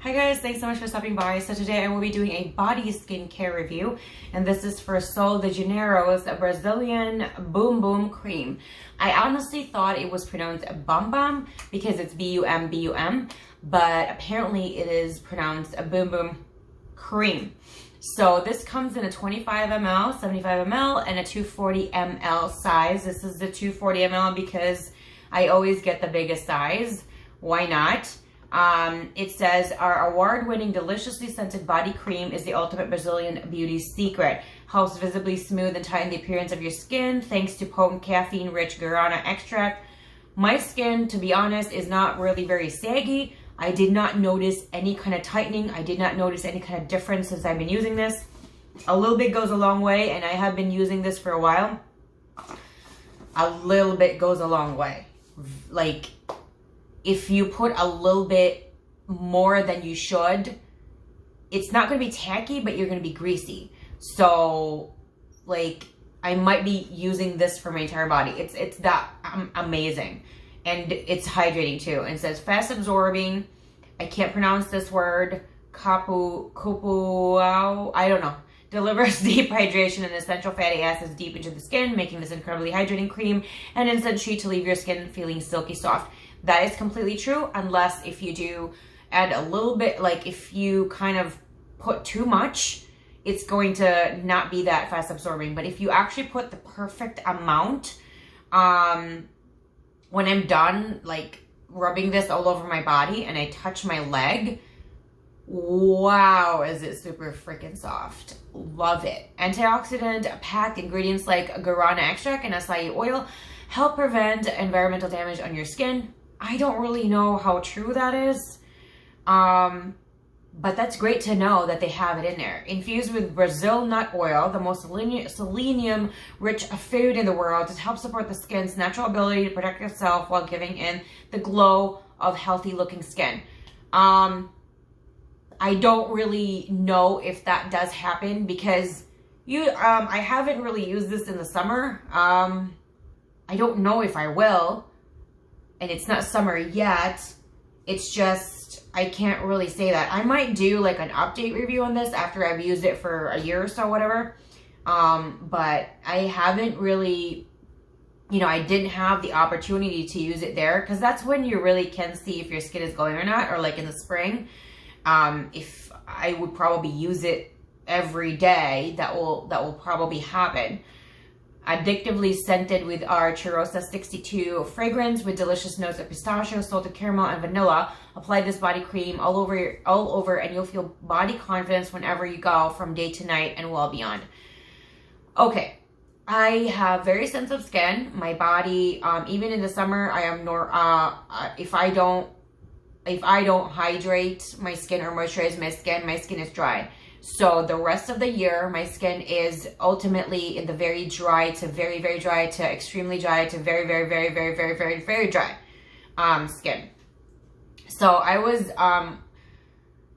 Hi guys, thanks so much for stopping by. So today I will be doing a body skincare review, and this is for Sol de Janeiro's Brazilian Boom Boom Cream. I honestly thought it was pronounced Bum Bum because it's B-U-M, but apparently it is pronounced a Boom Boom Cream. So this comes in a 25 ml, 75 ml, and a 240 ml size. This is the 240 ml because I always get the biggest size. Why not? It says, our award-winning, deliciously scented body cream is the ultimate Brazilian beauty secret. Helps visibly smooth and tighten the appearance of your skin thanks to potent caffeine-rich guarana extract. My skin, to be honest, is not really very saggy. I did not notice any kind of tightening. I did not notice any kind of difference since I've been using this. A little bit goes a long way, and I have been using this for a while. A little bit goes a long way. Like, if you put a little bit more than you should, it's not going to be tacky, but you're going to be greasy. So, like, I might be using this for my entire body. It's that amazing. And it's hydrating too. And it says fast absorbing. I can't pronounce this word. Capuau. I don't know. Delivers deep hydration and essential fatty acids deep into the skin, making this incredibly hydrating cream and instant treat to leave your skin feeling silky soft. That is completely true, unless if you do add a little bit, like if you kind of put too much, it's going to not be that fast absorbing. But if you actually put the perfect amount, when I'm done, like rubbing this all over my body and I touch my leg, wow, is it super freaking soft. Love it. Antioxidant packed ingredients like guarana extract and acai oil help prevent environmental damage on your skin. I don't really know how true that is, but that's great to know that they have it in there. Infused with Brazil nut oil, the most selenium-rich food in the world, it helps support the skin's natural ability to protect itself while giving in the glow of healthy-looking skin. I don't really know if that does happen because I haven't really used this in the summer. I don't know if I will. And it's not summer yet. It's just, I can't really say that. I might do like an update review on this after I've used it for a year or so, whatever. But I haven't really, I didn't have the opportunity to use it there because that's when you really can see if your skin is glowing or not, or like in the spring. If I would probably use it every day, that will probably happen. Addictively scented with our Cheirosa 62 fragrance with delicious notes of pistachio, salted caramel, and vanilla. Apply this body cream all over, and you'll feel body confidence whenever you go from day to night and well beyond. Okay, I have very sensitive skin. My body, even in the summer, I am if I don't hydrate my skin or moisturize my skin is dry. So the rest of the year, my skin is ultimately in the very dry to very, very dry to extremely dry to very, very, very, very, very, very, very dry skin. So I was,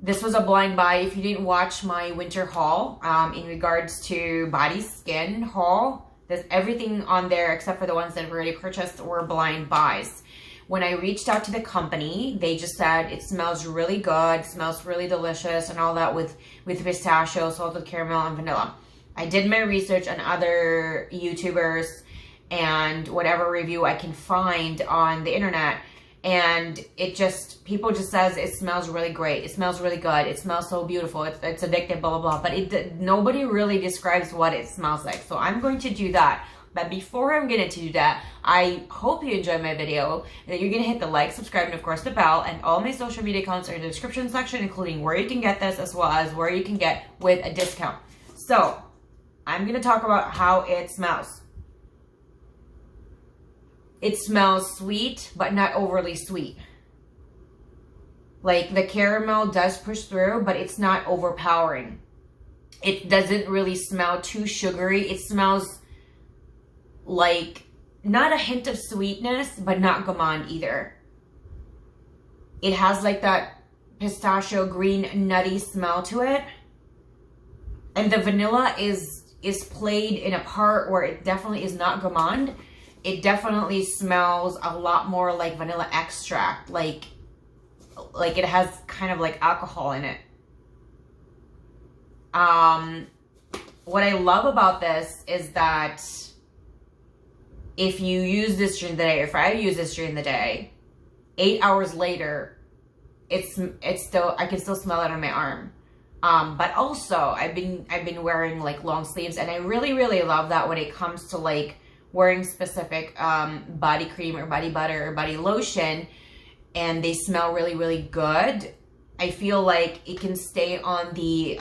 this was a blind buy. If you didn't watch my winter haul in regards to body skin haul, there's everything on there except for the ones that I've already purchased were blind buys. When I reached out to the company, they just said it smells really good, smells really delicious, and all that with pistachio, salted caramel, and vanilla. I did my research on other YouTubers and whatever review I can find on the internet, and people just says it smells really great, it smells really good, it smells so beautiful, it's addictive, blah, blah, blah, but nobody really describes what it smells like, so I'm going to do that. But before I'm going to do that, I hope you enjoyed my video, that you're going to hit the like, subscribe, and of course the bell, and all my social media accounts are in the description section, including where you can get this as well as where you can get with a discount. So, I'm going to talk about how it smells. It smells sweet, but not overly sweet. Like, the caramel does push through, but it's not overpowering. It doesn't really smell too sugary. It smells like not a hint of sweetness, but not gourmand either. It has like that pistachio green nutty smell to it. And the vanilla is played in a part where it definitely is not gourmand. It definitely smells a lot more like vanilla extract. Like it has kind of like alcohol in it. What I love about this is that if you use this during the day, if I use this during the day, 8 hours later, it's still, I can still smell it on my arm. But also I've been wearing like long sleeves, and I really, really love that when it comes to like wearing specific body cream or body butter or body lotion, and they smell really, really good. I feel like it can stay on the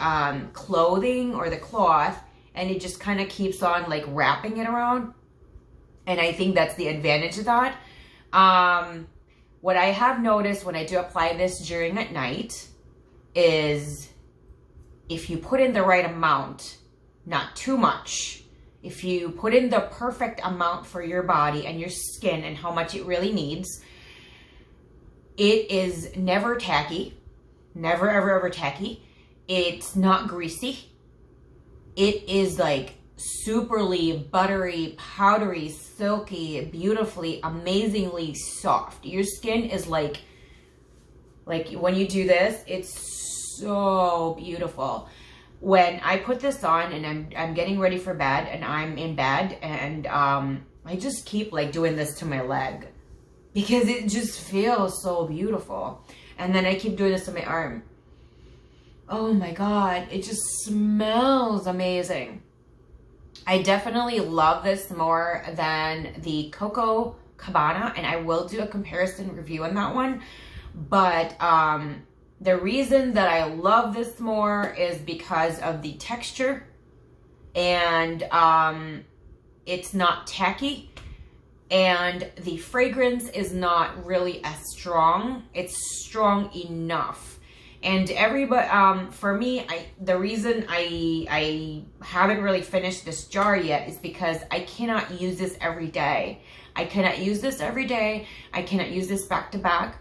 clothing or the cloth, and it just kind of keeps on like wrapping it around. And I think that's the advantage of that. What I have noticed when I do apply this during at night is if you put in the right amount, not too much, if you put in the perfect amount for your body and your skin and how much it really needs, it is never tacky, never, ever, ever tacky. It's not greasy. It is like superly buttery, powdery, silky, beautifully, amazingly soft. Your skin is like when you do this, it's so beautiful. When I put this on and I'm getting ready for bed and I'm in bed, and I just keep like doing this to my leg because it just feels so beautiful. And then I keep doing this to my arm. Oh my God, it just smells amazing. I definitely love this more than the Coco Cabana, and I will do a comparison review on that one. But the reason that I love this more is because of the texture, and it's not tacky, and the fragrance is not really as strong. It's strong enough. And everybody, for me, the reason I haven't really finished this jar yet is because I cannot use this every day. I cannot use this every day. I cannot use this back to back.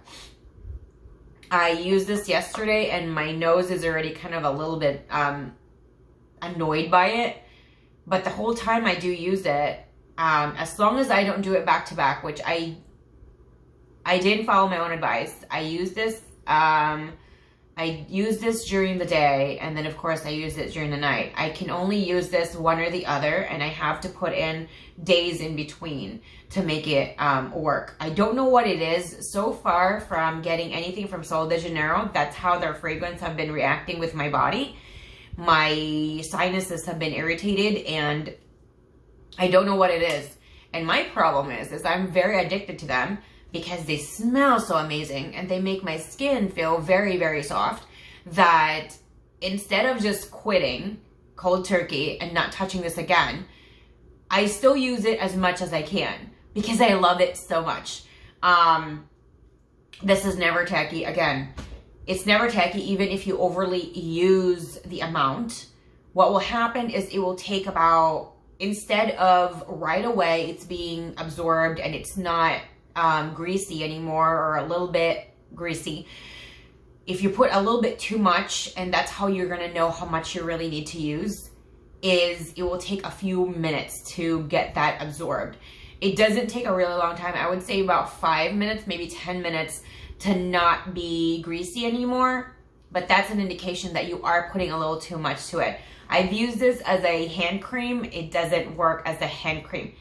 I used this yesterday and my nose is already kind of a little bit annoyed by it. But the whole time I do use it, as long as I don't do it back to back, which I didn't follow my own advice. I use this during the day, and then of course I use it during the night. I can only use this one or the other, and I have to put in days in between to make it work. I don't know what it is so far from getting anything from Sol de Janeiro. That's how their fragrance have been reacting with my body. My sinuses have been irritated, and I don't know what it is. And my problem is I'm very addicted to them, because they smell so amazing and they make my skin feel very, very soft, that instead of just quitting cold turkey and not touching this again, I still use it as much as I can because I love it so much. This is never tacky. Again, it's never tacky even if you overly use the amount. What will happen is it will take about, instead of right away it's being absorbed and it's not greasy anymore, or a little bit greasy. If you put a little bit too much, and that's how you're gonna know how much you really need to use, is it will take a few minutes to get that absorbed. It doesn't take a really long time. I would say about 5 minutes, maybe 10 minutes to not be greasy anymore, but that's an indication that you are putting a little too much to it. I've used this as a hand cream. It doesn't work as a hand cream.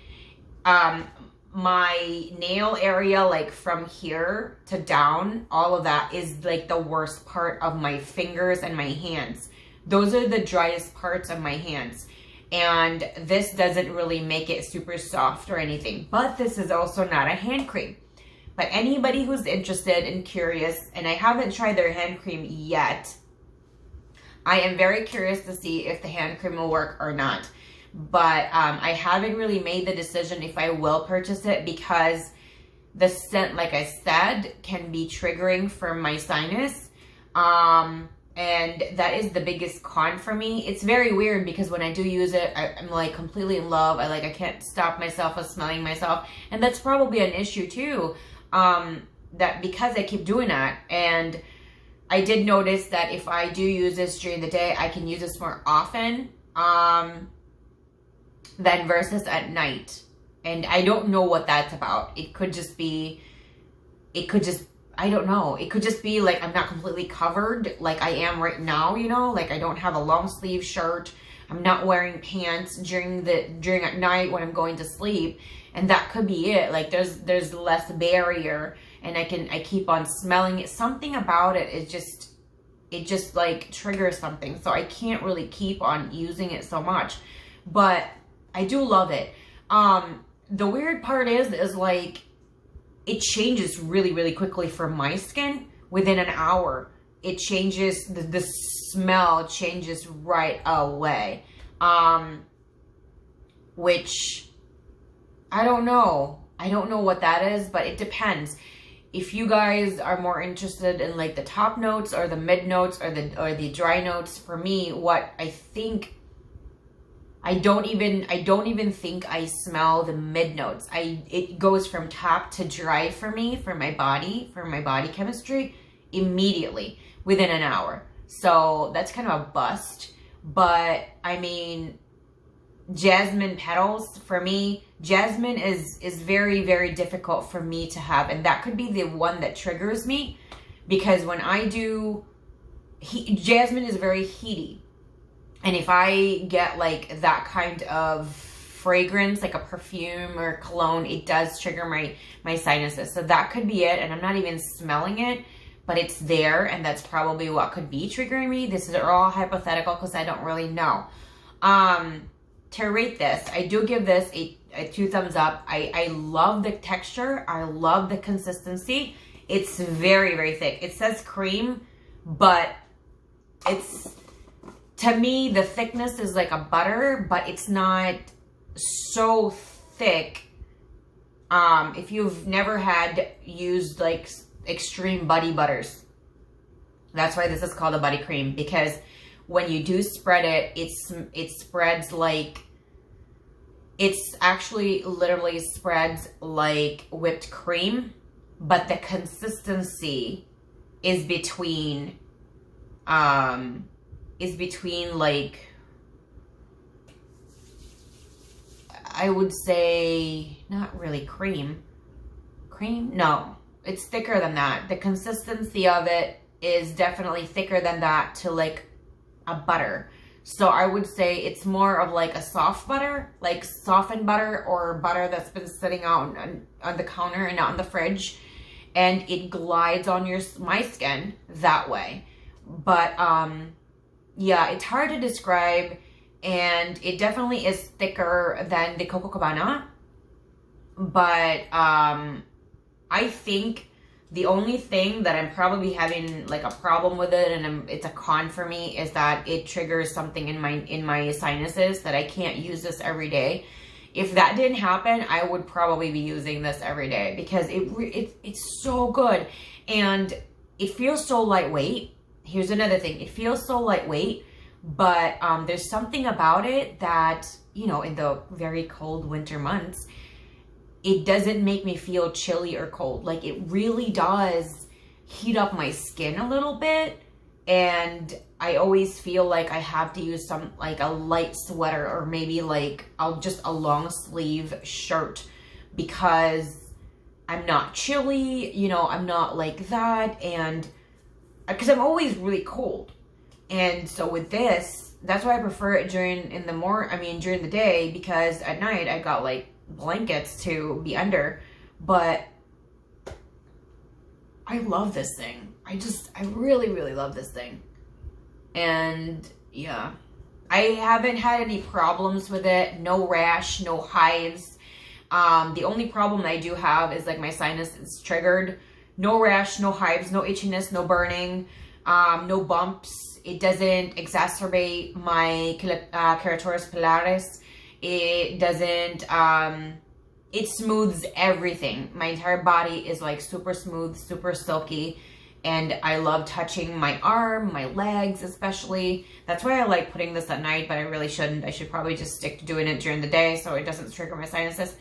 My nail area, like from here to down, all of that is like the worst part of my fingers and my hands. Those are the driest parts of my hands. And this doesn't really make it super soft or anything. But this is also not a hand cream. But anybody who's interested and curious, and I haven't tried their hand cream yet, I am very curious to see if the hand cream will work or not. But I haven't really made the decision if I will purchase it, because the scent, like I said, can be triggering for my sinus. And that is the biggest con for me. It's very weird because when I do use it, I'm like completely in love. I can't stop myself from smelling myself. And that's probably an issue too, that because I keep doing that. And I did notice that if I do use this during the day, I can use this more often. Than versus at night. And I don't know what that's about. It could just be, I don't know. It could just be like I'm not completely covered like I am right now, you know, like I don't have a long sleeve shirt. I'm not wearing pants during at night when I'm going to sleep. And that could be it. Like there's less barrier, and I keep on smelling it. Something about it is it just like triggers something. So I can't really keep on using it so much, but I do love it. The weird part is like, it changes really, really quickly for my skin. Within an hour, it changes, the smell changes right away. Which, I don't know. I don't know what that is, but it depends. If you guys are more interested in like the top notes or the mid notes or the dry notes, for me, what I think, I don't even think I smell the mid notes. It goes from top to dry for me, for my body chemistry, immediately within an hour. So that's kind of a bust. But I mean, jasmine petals, for me, jasmine is very, very difficult for me to have. And that could be the one that triggers me, because when I do, jasmine is very heaty. And if I get like that kind of fragrance, like a perfume or cologne, it does trigger my sinuses. So that could be it. And I'm not even smelling it, but it's there. And that's probably what could be triggering me. This is all hypothetical because I don't really know. To rate this, I do give this a 2 thumbs up. I love the texture. I love the consistency. It's very, very thick. It says cream, but to me, the thickness is like a butter, but it's not so thick. If you've never used like extreme buddy butters, that's why this is called a buddy cream, because when you do spread it, it spreads like, it's actually literally spreads like whipped cream, but the consistency is between like, I would say, not really cream. No, it's thicker than that. The consistency of it is definitely thicker than that to like a butter. So I would say it's more of like a soft butter, like softened butter, or butter that's been sitting out on the counter and not in the fridge, and it glides on my skin that way. But yeah, it's hard to describe, and it definitely is thicker than the Coco Cabana. But I think the only thing that I'm probably having like a problem with it, and it's a con for me, is that it triggers something in my sinuses that I can't use this every day. If that didn't happen, I would probably be using this every day, because it's so good, and it feels so lightweight. Here's another thing. It feels so lightweight, but there's something about it that, you know, in the very cold winter months, it doesn't make me feel chilly or cold. Like, it really does heat up my skin a little bit. And I always feel like I have to use like a light sweater, or maybe like just a long sleeve shirt, because I'm not chilly, you know, I'm not like that. And because I'm always really cold. And so with this, that's why I prefer it during the day, because at night I've got like blankets to be under. But I love this thing. I really, really love this thing. And yeah, I haven't had any problems with it. No rash, no hives. The only problem I do have is like my sinus is triggered. No rash, no hives, no itchiness, no burning, no bumps. It doesn't exacerbate my keratoris pilaris. It doesn't, it smooths everything. My entire body is like super smooth, super silky. And I love touching my arm, my legs especially. That's why I like putting this at night, but I really shouldn't. I should probably just stick to doing it during the day so it doesn't trigger my sinuses.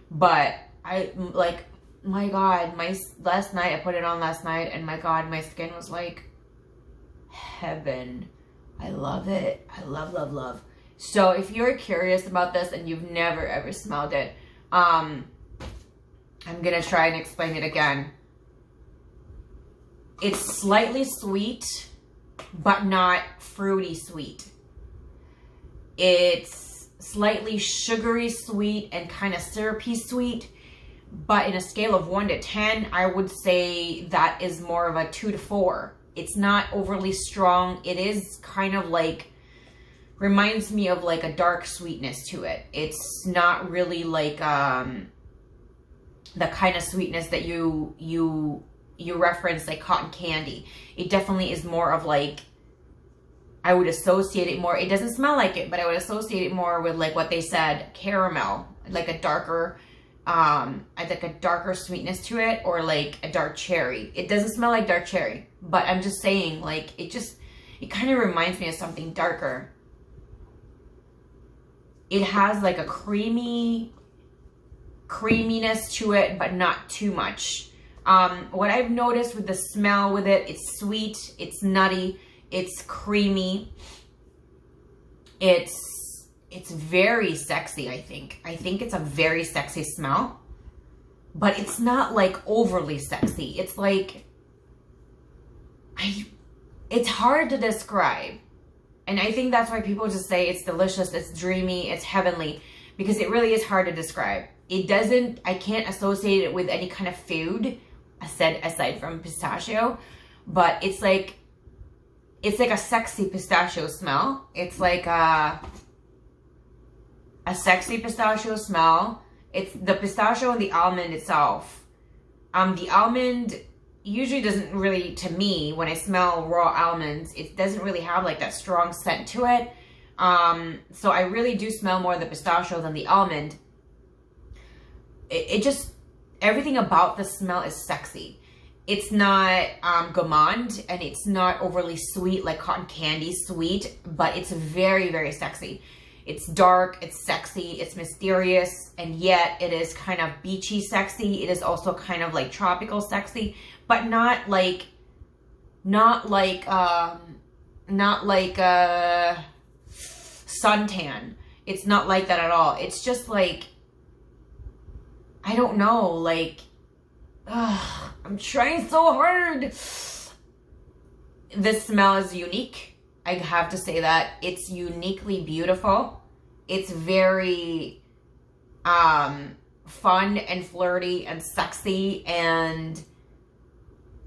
But I like, my God, last night, I put it on last night, and my God, my skin was like heaven. I love it. I love, love, love. So if you're curious about this and you've never ever smelled it, I'm gonna try and explain it again. It's slightly sweet, but not fruity sweet. It's slightly sugary sweet and kind of syrupy sweet, but in a scale of 1 to 10, I would say that is more of a 2 to 4. It's not overly strong. It is kind of like, reminds me of like a dark sweetness to it. It's not really like the kind of sweetness that you reference like cotton candy. It definitely is more of like, I would associate it more. It doesn't smell like it, but I would associate it more with like what they said, caramel, like a darker, like a darker sweetness to it, or like a dark cherry. It doesn't smell like dark cherry, but I'm just saying, like, it kind of reminds me of something darker. It has like a creaminess to it, but not too much. What I've noticed with the smell with it, it's sweet, it's nutty, it's creamy. It's very sexy, I think. I think it's a very sexy smell, but it's not like overly sexy. It's like, it's hard to describe. And I think that's why people just say it's delicious, it's dreamy, it's heavenly, because it really is hard to describe. I can't associate it with any kind of food, aside from pistachio, but it's like a sexy pistachio smell. It's like a sexy pistachio smell. It's the pistachio and the almond itself. The almond usually doesn't really, to me, when I smell raw almonds, it doesn't really have like that strong scent to it. So I really do smell more of the pistachio than the almond. It just, everything about the smell is sexy. It's not gourmand, and it's not overly sweet like cotton candy sweet, but it's very, very sexy. It's dark, it's sexy, it's mysterious, and yet it is kind of beachy sexy. It is also kind of like tropical sexy, but not like suntan. It's not like that at all. It's just like, I don't know, like, I'm trying so hard. This smell is unique. I have to say that. It's uniquely beautiful. It's very fun and flirty and sexy. And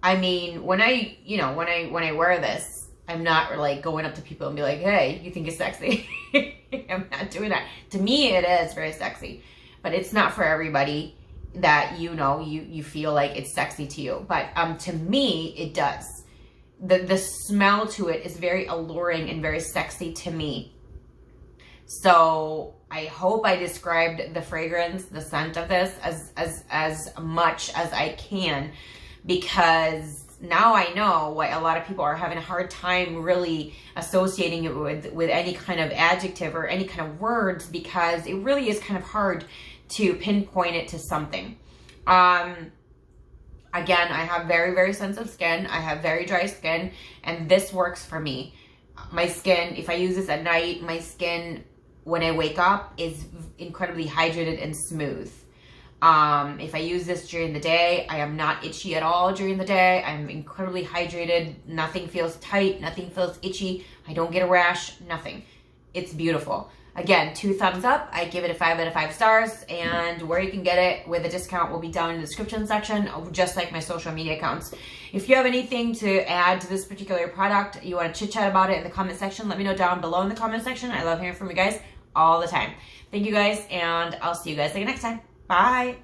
I mean, when I wear this, I'm not like going up to people and be like, hey, you think it's sexy? I'm not doing that. To me, it is very sexy, but it's not for everybody that, you feel like it's sexy to you. But to me, it does. The smell to it is very alluring and very sexy to me. So I hope I described the fragrance, the scent of this as much as I can, because now I know why a lot of people are having a hard time really associating it with any kind of adjective or any kind of words, because it really is kind of hard to pinpoint it to something. Again, I have very, very sensitive skin. I have very dry skin, and this works for me. My skin, if I use this at night, my skin, when I wake up, is incredibly hydrated and smooth. If I use this during the day, I am not itchy at all during the day. I'm incredibly hydrated. Nothing feels tight. Nothing feels itchy. I don't get a rash. Nothing. It's beautiful. Again, 2 thumbs up. I give it a 5 out of 5 stars. And where you can get it with a discount will be down in the description section, just like my social media accounts. If you have anything to add to this particular product, you want to chit chat about it in the comment section, let me know down below in the comment section. I love hearing from you guys all the time. Thank you guys, and I'll see you guys again next time. Bye.